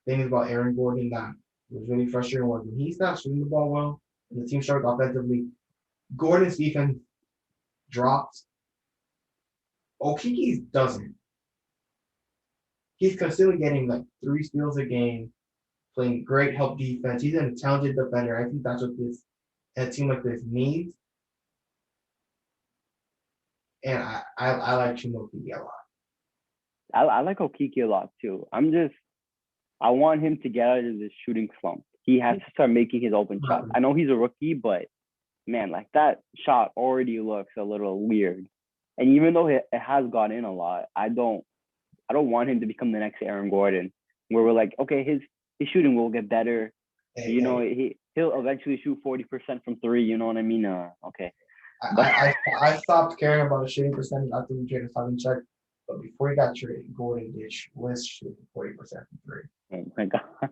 things about Aaron Gordon that was really frustrating was when he's not shooting the ball well and the team struggles offensively, Gordon's defense drops. Okiki's doesn't. He's constantly getting like 3 steals a game, playing great help defense. He's a talented defender. I think that's what a team like this needs. And I like Chimoki a lot. I like Okiki a lot too. I want him to get out of this shooting slump. He has to start making his open shots. I know he's a rookie, but man, like that shot already looks a little weird. And even though it has gone in a lot, I don't want him to become the next Aaron Gordon, where we're like, okay, his shooting will get better. Hey, You know, he'll eventually shoot 40% from three. You know what I mean? Okay. I stopped caring about the shooting percentage after we traded check. But before he got traded, Gordon was shooting 40% from three. Oh my god.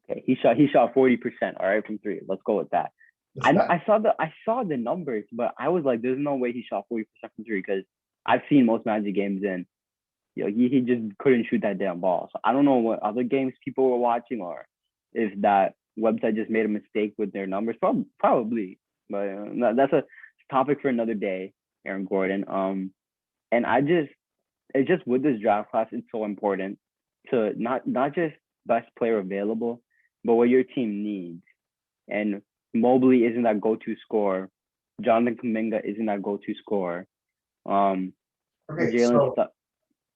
Okay, he shot 40%. All right, from three. Let's go with that. I saw the numbers, but I was like, there's no way he shot 40% from three because I've seen most Magic games and he just couldn't shoot that damn ball. So I don't know what other games people were watching or if that website just made a mistake with their numbers. Probably, but that's a topic for another day, Aaron Gordon. And it's just with this draft class, it's so important to not just best player available, but what your team needs. And Mobley isn't that go-to scorer. Jonathan Kuminga isn't that go-to scorer. Okay, Jalen.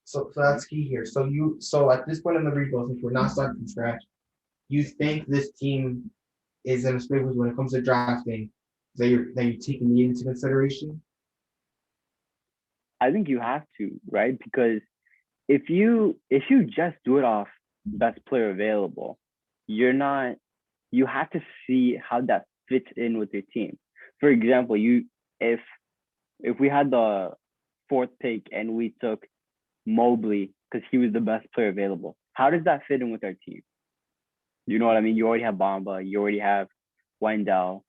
so that's key here. So at this point in the rebuild, since we're not starting from scratch, you think this team is in a space when it comes to drafting that you're taking the into consideration? I think you have to, right? Because if you just do it off best player available, you have to see how that fits in with your team. For example, if we had the fourth pick and we took Mobley because he was the best player available, how does that fit in with our team? You know what I mean? You already have Bamba, you already have Wendell.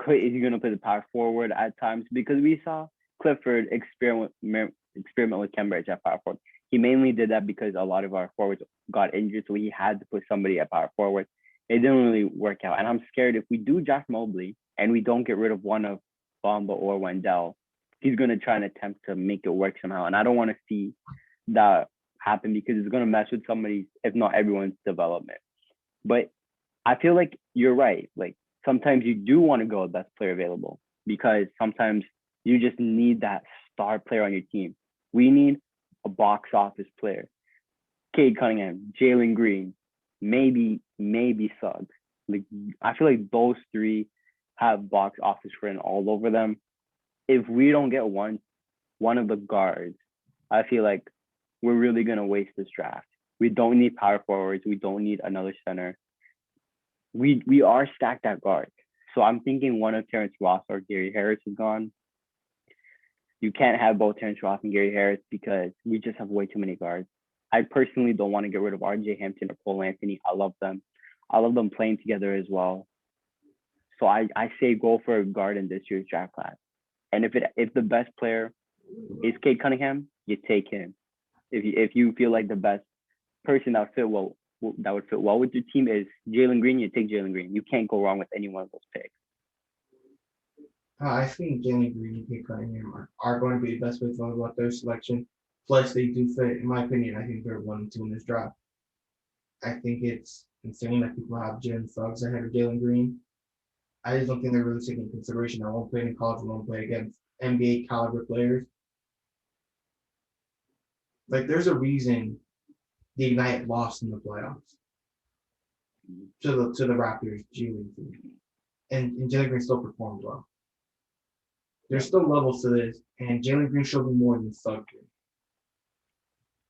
Is he going to play the power forward at times? Because we saw Clifford experiment with Cambridge at power forward. He mainly did that because a lot of our forwards got injured, so he had to put somebody at power forward. It didn't really work out. And I'm scared if we do draft Mobley and we don't get rid of one of Bamba or Wendell, he's going to try and attempt to make it work somehow. And I don't want to see that happen because it's going to mess with somebody's, if not everyone's, development. But I feel like you're right. Like sometimes you do want to go with best player available because sometimes you just need that star player on your team. We need a box office player. Cade Cunningham, Jalen Green, maybe Suggs. Like I feel like those three have box office written all over them. If we don't get one of the guards, I feel like we're really gonna waste this draft. We don't need power forwards. We don't need another center. We are stacked at guard. So I'm thinking one of Terrence Ross or Gary Harris is gone. You can't have both Terrence Ross and Gary Harris because we just have way too many guards. I personally don't want to get rid of RJ Hampton or Cole Anthony. I love them. I love them playing together as well. So I say go for a guard in this year's draft class. And if the best player is Cade Cunningham, you take him. If you feel like the best person that would fit well with your team is Jalen Green, you take Jalen Green. You can't go wrong with any one of those picks. I think Jalen Green and Cade Cunningham are going to be the best way to talk about their selection. Plus, they do fit, in my opinion, I think they're 1 and 2 in this draft. I think it's insane that people have Jalen Suggs ahead of Jalen Green. I just don't think they're really taking into consideration. I won't play in college, I won't play against NBA caliber players. Like, there's a reason the Ignite lost in the playoffs to the Raptors, Jalen Green. And Jalen Green still performed well. There's still levels to this, and Jalen Green showed me more than Suggs.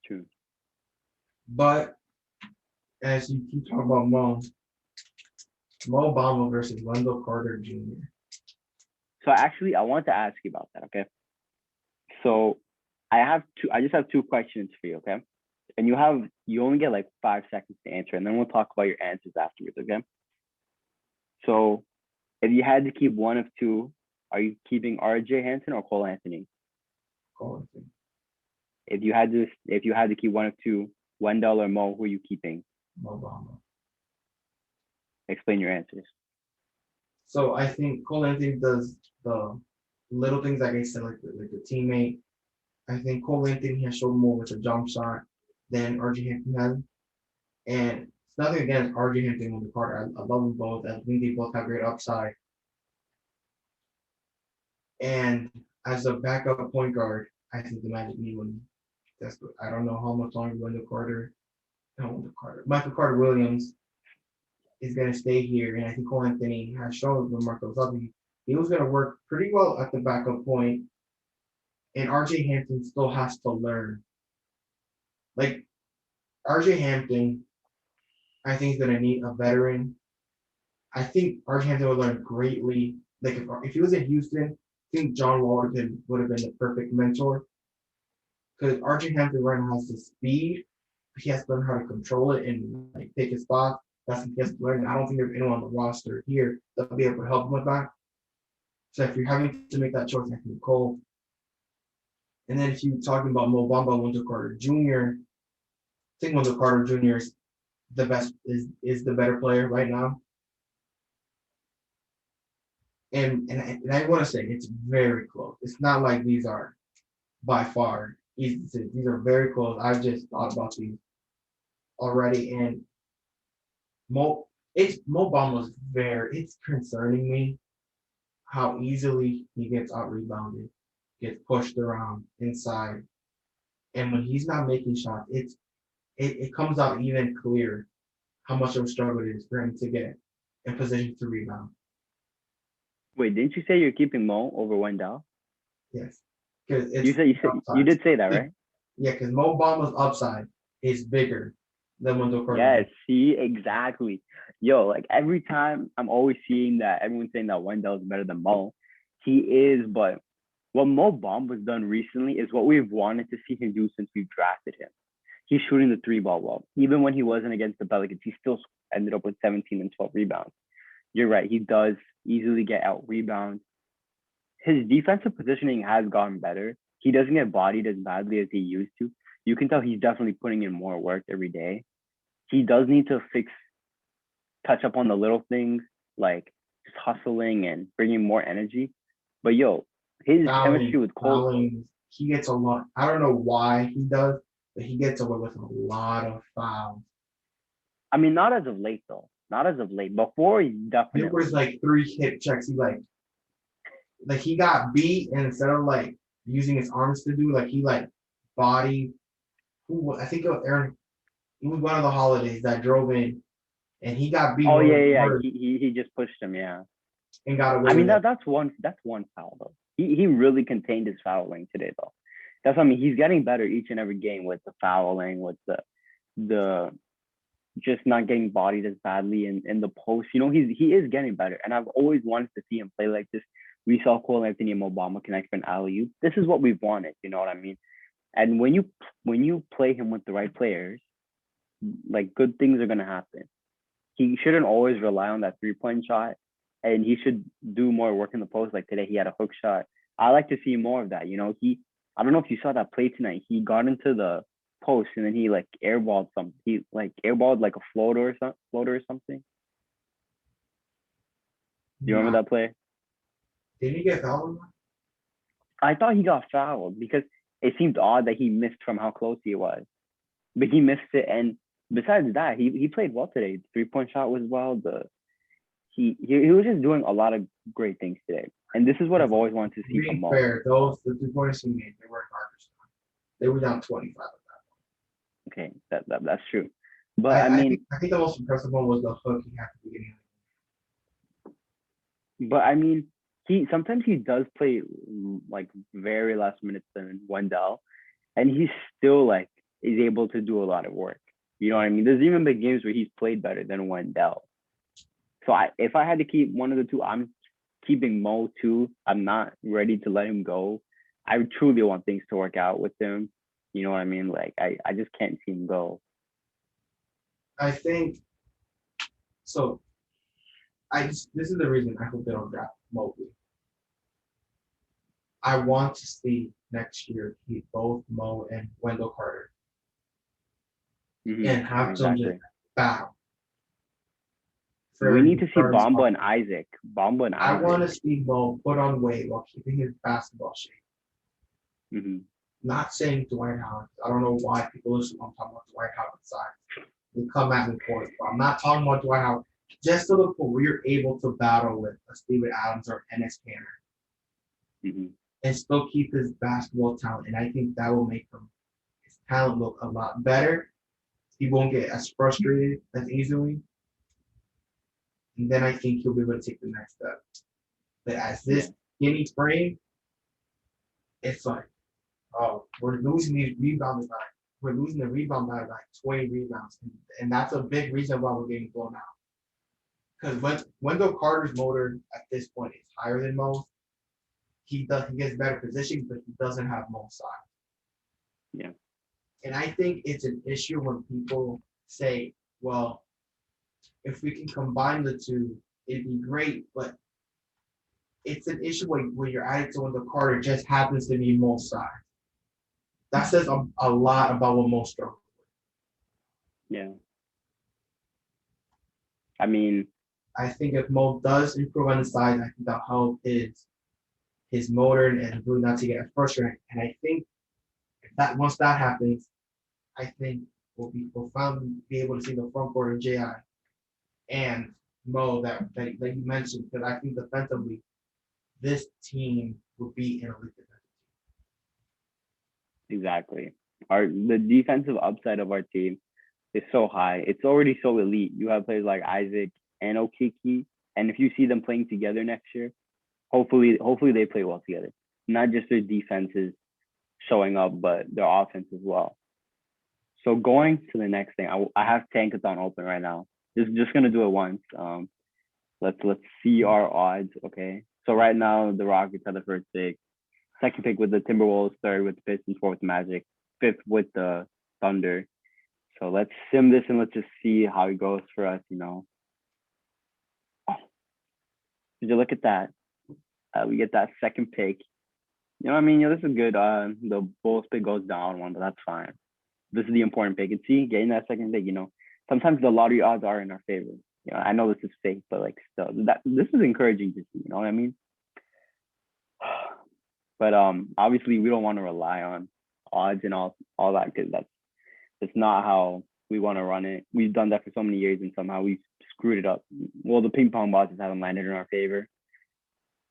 True. But as you keep talking about Mo Bamba versus Wendell Carter Jr. So actually, I want to ask you about that. Okay. So I just have two questions for you. Okay. And you only get like 5 seconds to answer, and then we'll talk about your answers afterwards. Okay. So if you had to keep one of two, are you keeping RJ Hampton or Cole Anthony? Collington. If you had to keep one of two, Wendell or Mo, who are you keeping? Mo Bamba. Explain your answers. So I think Cole Anthony does the little things like I said, like the teammate. I think Cole Anthony has shown more with a jump shot than RJ Hampton has. And it's nothing against RJ Hampton and the Carter. I love them both. I think they both have great upside. And as a backup point guard, I think the Magic need one. I don't know how much longer Michael Carter Williams is going to stay here. And I think Cole Anthony has shown when Marco was up, he was going to work pretty well at the backup point. And RJ Hampton still has to learn. Like RJ Hampton, I think is going to need a veteran. I think RJ Hampton would learn greatly. Like if he was in Houston, I think John Wall would have been the perfect mentor. Because RJ Hampton right now has the speed, but he has to learn how to control it and like take his spot. That's what he has to learn. I don't think there's anyone on the roster here that'll be able to help him with that. So if you're having to make that choice, I think Cole. And then if you're talking about Mo Bamba, Wendell Carter Jr., I think Wendell Carter Jr. is the best, is the better player right now. And I want to say it's very close. It's not like these are by far easy. These are very close. I've just thought about these already, and Mo Bamba's it's concerning me how easily he gets out rebounded, gets pushed around inside, and when he's not making shots, it comes out even clearer how much of a struggle it is for him to get in position to rebound. Wait, didn't you say you're keeping Mo over Wendell? Yes, because You did say that, right? Yeah, because Mo Bamba's upside is bigger than Wendell Carter. Yes, see, exactly. Yo, like every time I'm always seeing that everyone's saying that Wendell's better than Mo. He is, but what Mo Bamba's done recently is what we've wanted to see him do since we've drafted him. He's shooting the three ball well. Even when he wasn't against the Pelicans, he still ended up with 17 and 12 rebounds. You're right. He does easily get out rebounds. His defensive positioning has gotten better. He doesn't get bodied as badly as he used to. You can tell he's definitely putting in more work every day. He does need to touch up on the little things like just hustling and bringing more energy. But yo, his chemistry with Cole, he gets a lot. I don't know why he does, but he gets away with a lot of fouls. I mean, not as of late though. Not as of late. Before, he definitely. There was like 3 hip checks. He got beat, and instead of like using his arms to do, like he like body. I think it was Aaron. It was one of the holidays that drove in, and he got beat. Oh yeah. He just pushed him, yeah. And got away. I mean that's one foul though. He really contained his fouling today though. That's what I mean. He's getting better each and every game with the fouling, with the just not getting bodied as badly in the post. You know, he is getting better, and I've always wanted to see him play like this. We saw Cole Anthony and Mo Bamba connect for an alley-oop. This is what we've wanted. You know what I mean? And when you play him with the right players, like good things are gonna happen. He shouldn't always rely on that 3-point shot, and he should do more work in the post. Like today, he had a hook shot. I like to see more of that. You know, I don't know if you saw that play tonight. He got into the post and then he like airballed something. He like airballed like a floater or something. Do you remember that play? Did he get fouled? I thought he got fouled because it seemed odd that he missed from how close he was, but he missed it. And besides that, he played well today. The 3-point shot was well. He was just doing a lot of great things today. And this is what I've always wanted to see from Mo. Fair, the 3-pointers he made, they weren't garbage. They were down 25 at that point. Okay, that's true. But I think the most impressive one was the hook he had at the beginning. But I mean, sometimes he does play like very last minutes than Wendell, and he still like is able to do a lot of work. You know what I mean? There's even been games where he's played better than Wendell. So if I had to keep one of the two, I'm keeping Mo too. I'm not ready to let him go. I truly want things to work out with him. You know what I mean? Like I just can't see him go. I think so. This is the reason I hope they don't draft Mobley. I want to see next year keep both Mo and Wendell Carter and have them just battle. We need to see Bamba and Isaac. Bamba and I Isaac. want to see Mo put on weight while keeping his basketball shape. Not saying Dwight Howard. I don't know why people listen when I'm talking about Dwight Howard side. They come at me for it. But I'm not talking about Dwight Howard. Just to the point where you're able to battle with a Steven Adams or Enes Kanter and still keep his basketball talent. And I think that will make his talent look a lot better. He won't get as frustrated as easily. And then I think he'll be able to take the next step. But as this skinny frame, it's like, oh, we're losing these rebounds by we're losing the rebound by like 20 rebounds. And that's a big reason why we're getting blown out. Because Wendell Carter's motor at this point is higher than most. He gets better position, but he doesn't have most size. Yeah. And I think it's an issue when people say, well, if we can combine the two, it'd be great, but it's an issue when you're adding to Wendell Carter just happens to be most size. That says a lot about what most struggle with. Yeah. I mean, I think if Mo does improve on the side, I think that'll help his motor and really not to get frustrated. And I think that once that happens, I think we'll finally be able to see the front court of J.I. and Mo that you mentioned, because I think defensively, this team will be an elite defensive team. Exactly. The defensive upside of our team is so high. It's already so elite. You have players like Isaac and Okeke, and if you see them playing together next year, hopefully they play well together. Not just their defenses showing up, but their offense as well. So going to the next thing, I have Tankathon open right now. Just gonna do it once. Let's see our odds. Okay. So right now the Rockets are the first pick, second pick with the Timberwolves, third with the Pistons, fourth with the Magic, fifth with the Thunder. So let's sim this and let's just see how it goes for us. You know. Did you look at that? We get that second pick. You know what I mean? This is good. The Bulls pick goes down one, but that's fine. This is the important pick. And see, getting that second pick, sometimes the lottery odds are in our favor. I know this is fake, but like still, this is encouraging to see. You know what I mean? But obviously we don't want to rely on odds and all that, because that's not how we want to run it. We've done that for so many years, and somehow we've screwed it up. Well, the ping pong balls haven't landed in our favor.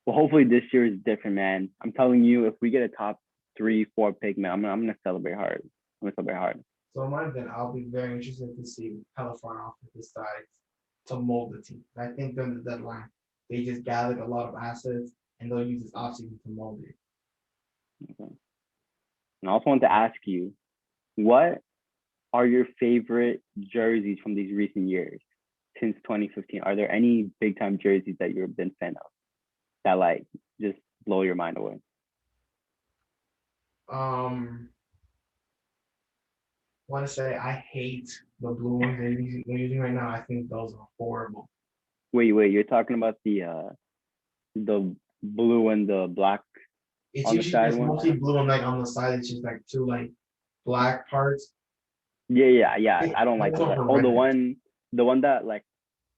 Well, hopefully this year is different, man. I'm telling you, if we get a top 3-4 pick, man, I'm gonna celebrate hard. So then I'll be very interested to see how the front office decides to mold the team. I think during the deadline, they just gathered a lot of assets and they'll use this offseason to mold it. Okay. And I also want to ask you, what are your favorite jerseys from these recent years since 2015? Are there any big time jerseys that you've been fan of that like just blow your mind away? I want to say I hate the blue ones they're using right now. I think those are horrible. Wait, you're talking about the blue and the black on the side one? Mostly blue and like on the side, it's just like two like black parts. Yeah. I don't like that. Oh, the one that like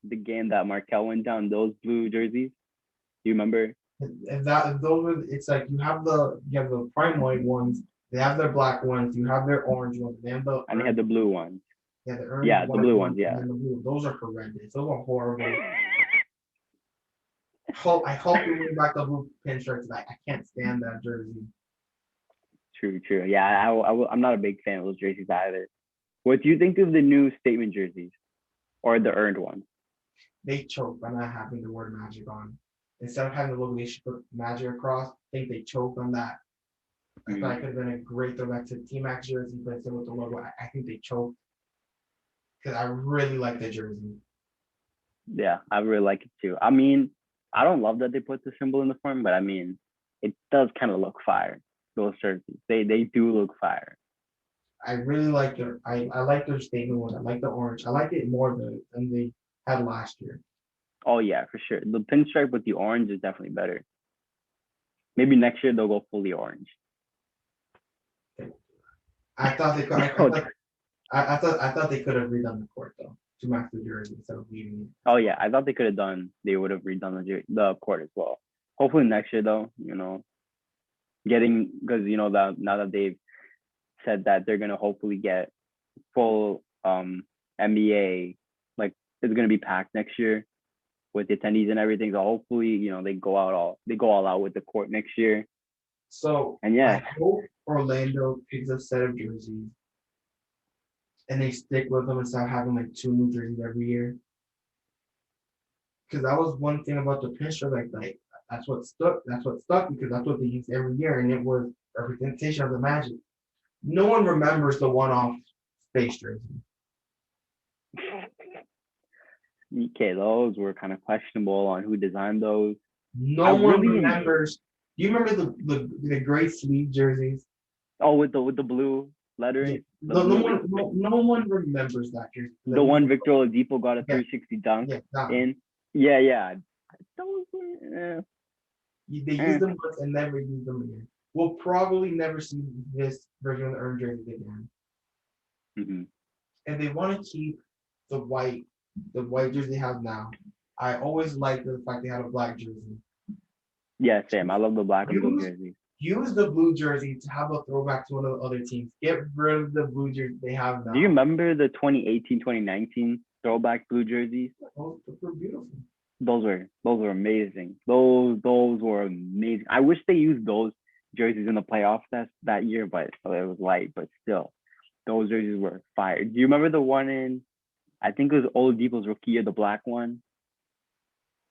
the game that Markel went down, those blue jerseys. Do you remember? And it's like you have the prime white ones. They have their black ones. You have their orange ones. They have and they had the blue ones. Yeah, the blue ones. Yeah, those are horrendous. Those are horrible. I hope you bring back the blue pinstripes. I can't stand that jersey. True. Yeah, I'm not a big fan of those jerseys either. What do you think of the new statement jerseys or the earned ones? They choke by not having the word Magic on. Instead of having the logo, they should put Magic across. I think they choked on that. I thought it could have been a great throwback to T-Max jersey, but instead with the logo, I think they choked. because I really like the jersey. Yeah, I really like it too. I mean, I don't love that they put the symbol in the front, but I mean, it does kind of look fire. Those jerseys, they do look fire. I really like I like their statement one. I like the orange. I like it more than they had last year. Oh yeah, for sure. The pinstripe with the orange is definitely better. Maybe next year they'll go fully orange. I thought they could. Oh, I thought they could have redone the court though to match the jersey instead of leaving it. oh yeah, I thought they could have done. They would have redone the court as well. Hopefully next year though, getting because that now that they've said that they're gonna hopefully get full NBA, like it's gonna be packed next year with the attendees and everything. So hopefully, they go all out with the court next year. So And I yeah, hope Orlando picks a set of jerseys and they stick with them and start having like two new jerseys every year. Because that was one thing about the pinstripe, like that's what stuck. That's what stuck because that's what they used every year, and it was representation of the Magic. No one remembers the one-off space jersey. okay, those were kind of questionable on who designed those. I No one really remembers. Do you remember the gray sleeve jerseys? with the blue Yeah. lettering, the No, blue, no one remembers that jersey. the one Victor Oladipo got a Yeah, 360 dunk yeah, that one. in. Yeah. Those were, They eh. use them once and never use them again. We'll probably never see this version of the earned jersey again. Mm-hmm. And they want to keep the white jersey they have now. I always liked the fact they had a black jersey. Yeah, same. I love the black and blue Use jerseys. use the blue jersey to have a throwback to one of the other teams. Get rid of the blue jersey they have now. Do you remember the 2018, 2019 throwback blue jerseys? Those were beautiful. Those were amazing. Those were amazing. I wish they used those jerseys in the playoffs that year, but it was light. But still, those jerseys were fire. Do you remember the one in? I think it was Oladipo's rookie year, the black one.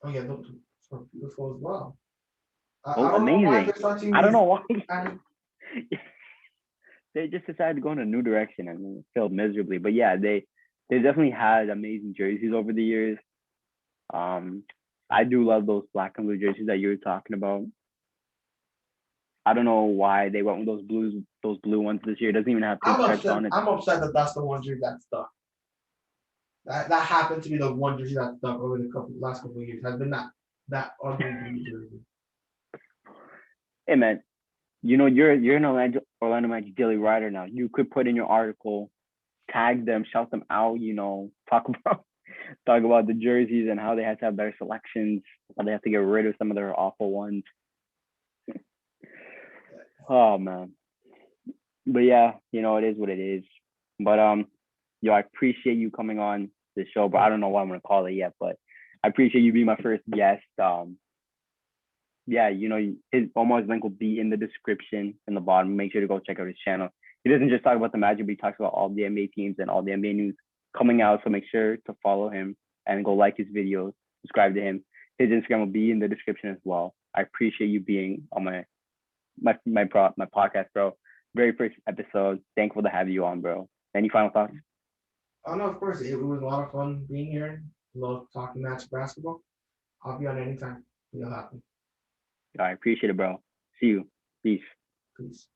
Oh yeah, those were beautiful as well. Oh, I don't know why amazing! they're starting I don't these. know why they just decided to go in a new direction and failed miserably. But yeah, they definitely had amazing jerseys over the years. I do love those black and blue jerseys that you were talking about. I don't know why they went with those blue ones this year. It doesn't even have pinstripes on it. I'm upset that that's the one jersey that stuck. That happened to be the one jersey that stuck over the last couple of years. Has been that ugly blue jersey. Hey man, you're an Orlando Magic daily writer now. You could put in your article, tag them, shout them out. Talk about the jerseys and how they had to have better selections. How they have to get rid of some of their awful ones. Oh man, but yeah, it is what it is. But I appreciate you coming on the show, but I don't know what I'm gonna call it yet. But I appreciate you being my first guest. Yeah, his Omar's link will be in the description in the bottom. Make sure to go check out his channel. He doesn't just talk about the Magic, but he talks about all the NBA teams and all the NBA news coming out. So make sure to follow him and go like his videos, subscribe to him. His Instagram will be in the description as well. I appreciate you being on my podcast, bro. Very first episode. Thankful to have you on, bro. Any final thoughts? Oh no, of course it was a lot of fun being here. Love talking Magic basketball. I'll be on anytime. You'll have me. I appreciate it, bro. See you. Peace. Peace.